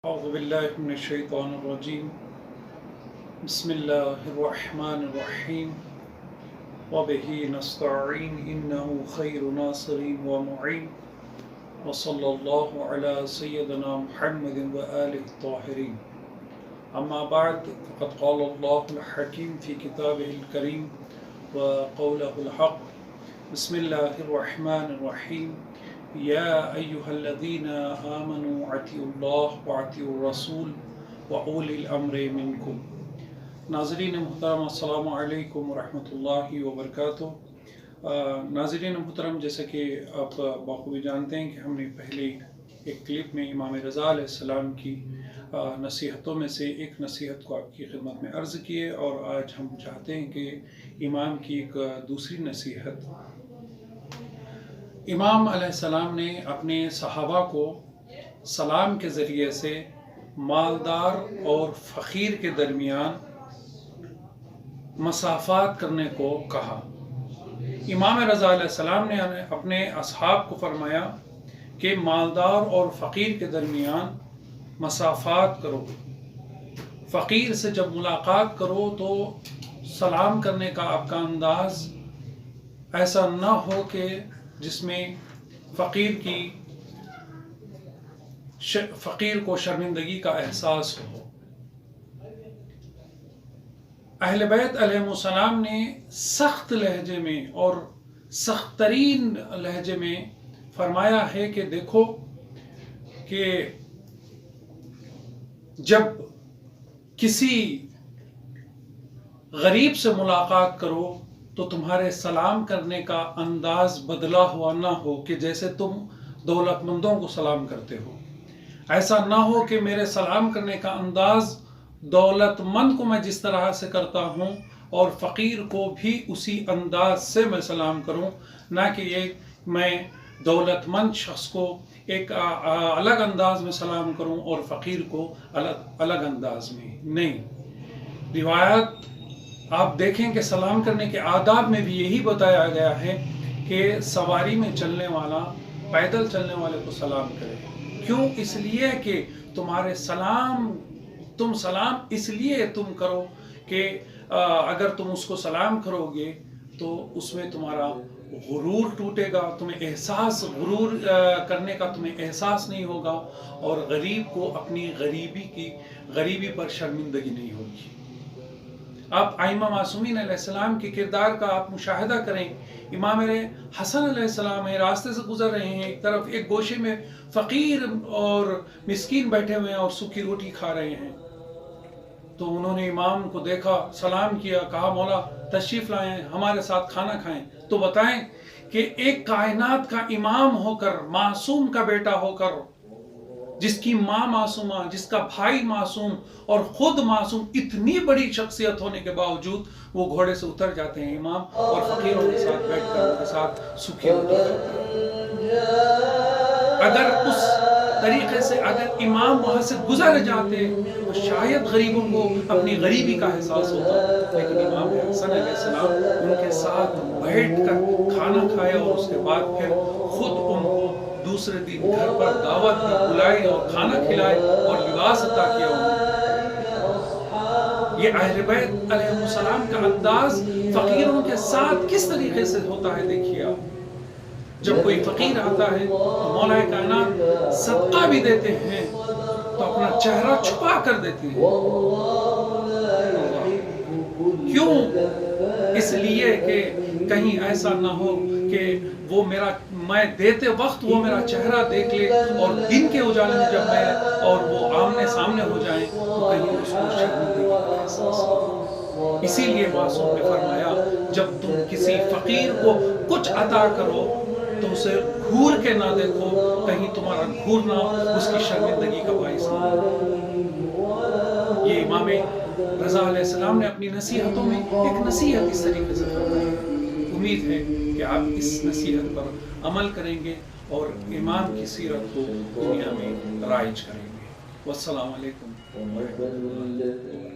أعوذ بالله من الشيطان الرجيم بسم الله الرحمن الرحيم وبه نستعين إنه خير ناصر ومعين وصلى الله على سيدنا محمد وآله الطاهرين أما بعد فقد قال الله الحكيم في كتابه الكريم وقوله الحق بسم الله الرحمن الرحيم يا أيها الذين آمنوا اطيعوا الله واطيعوا الرسول وأولي الأمر منكم۔ ناظرین محترم السلام علیکم ورحمۃ اللہ وبرکاتہ۔ ناظرین محترم، جیسا کہ آپ بخوبی جانتے ہیں کہ ہم نے پہلے ایک کلپ میں امام رضا علیہ السلام کی نصیحتوں میں سے ایک نصیحت کو آپ کی خدمت میں عرض کیے، اور آج ہم چاہتے ہیں کہ امام کی ایک دوسری نصیحت۔ امام علیہ السلام نے اپنے صحابہ کو سلام کے ذریعے سے مالدار اور فقیر کے درمیان مسافات کرنے کو کہا۔ امام رضا علیہ السلام نے اپنے اصحاب کو فرمایا کہ مالدار اور فقیر کے درمیان مسافات کرو، فقیر سے جب ملاقات کرو تو سلام کرنے کا آپ کا انداز ایسا نہ ہو کہ جس میں فقیر کو شرمندگی کا احساس ہو۔ اہل بیت علیہ السلام نے سخت لہجے میں اور سخت ترین لہجے میں فرمایا ہے کہ دیکھو کہ جب کسی غریب سے ملاقات کرو تو تمہارے سلام کرنے کا انداز بدلا ہوا نہ ہو کہ جیسے تم دولت مندوں کو سلام کرتے ہو۔ ایسا نہ ہو کہ میرے سلام کرنے کا انداز دولت مند کو میں جس طرح سے کرتا ہوں اور فقیر کو بھی اسی انداز سے میں سلام کروں، نہ کہ یہ میں دولت مند شخص کو ایک الگ انداز میں سلام کروں اور فقیر کو الگ انداز میں نہیں۔ روایت آپ دیکھیں کہ سلام کرنے کے آداب میں بھی یہی بتایا گیا ہے کہ سواری میں چلنے والا پیدل چلنے والے کو سلام کرے۔ کیوں؟ اس لیے کہ تمہارے تم سلام اس لیے تم کرو کہ اگر تم اس کو سلام کرو گے تو اس میں تمہارا غرور ٹوٹے گا، تمہیں غرور کرنے کا تمہیں احساس نہیں ہوگا، اور غریب کو اپنی غریبی پر شرمندگی نہیں ہوگی۔ آپ ائمہ معصومین علیہ السلام کے کردار کا آپ مشاہدہ کریں۔ امام حسن علیہ السلام راستے سے گزر رہے ہیں، ایک طرف ایک گوشے میں فقیر اور مسکین بیٹھے ہوئے ہیں اور سوکھی روٹی کھا رہے ہیں، تو انہوں نے امام کو دیکھا، سلام کیا، کہا مولا تشریف لائیں، ہمارے ساتھ کھانا کھائیں۔ تو بتائیں کہ ایک کائنات کا امام ہو کر، معصوم کا بیٹا ہو کر، جس کی ماں معصومہ، جس کا بھائی معصوم اور خود معصوم، اتنی بڑی شخصیت ہونے کے باوجود وہ گھوڑے سے اتر جاتے ہیں امام اور فقیروں کے ساتھ بیٹھ کر ان کے ساتھ سوکھی روٹی کھاتے ہیں۔ اگر اس طریقے سے اگر امام وہاں سے گزر جاتے تو شاید غریبوں کو اپنی غریبی کا احساس ہوتا، لیکن امام حسن علیہ السلام ان کے ساتھ بیٹھ کر کھانا کھائے اور اس کے بعد پھر خود ان کو دوسرے دن گھر پر دعوت میں بلائے اور کھانا کھلائے اور لباس عطا کیا انہیں۔ یہ اہل بیت علیہ السلام کا انداز فقیروں کے ساتھ کس طریقے سے ہوتا ہے دیکھیے آپ۔ جب کوئی فقیر آتا ہے تو مولا کائنات صدقہ بھی دیتے ہیں تو اپنا چہرہ چھپا کر دیتے ہیں۔ کیوں؟ اس لیے کہ کہیں ایسا نہ ہو کہ میں دیتے وقت وہ میرا چہرہ دیکھ لے اور دن کے اجالے میں جب میں اور وہ آمنے سامنے ہو جائیں تو کہیں اس کو شرمندگی کا احساس ہو۔ اسی لیے معصوم نے فرمایا جب تم کسی فقیر کو کچھ عطا کرو تو اسے گھور کے نہ دیکھو، کہیں تمہارا گھورنا اس کی شرمندگی کا باعث نہ ہو۔ یہ امام رضا علیہ السلام نے اپنی نصیحتوں میں ایک نصیحت اس طریقے سے فرمائی۔ امید ہے کہ آپ اس نصیحت پر عمل کریں گے اور امام کی سیرت کو دنیا میں رائج کریں گے۔ والسلام علیکم ورحمۃ اللہ۔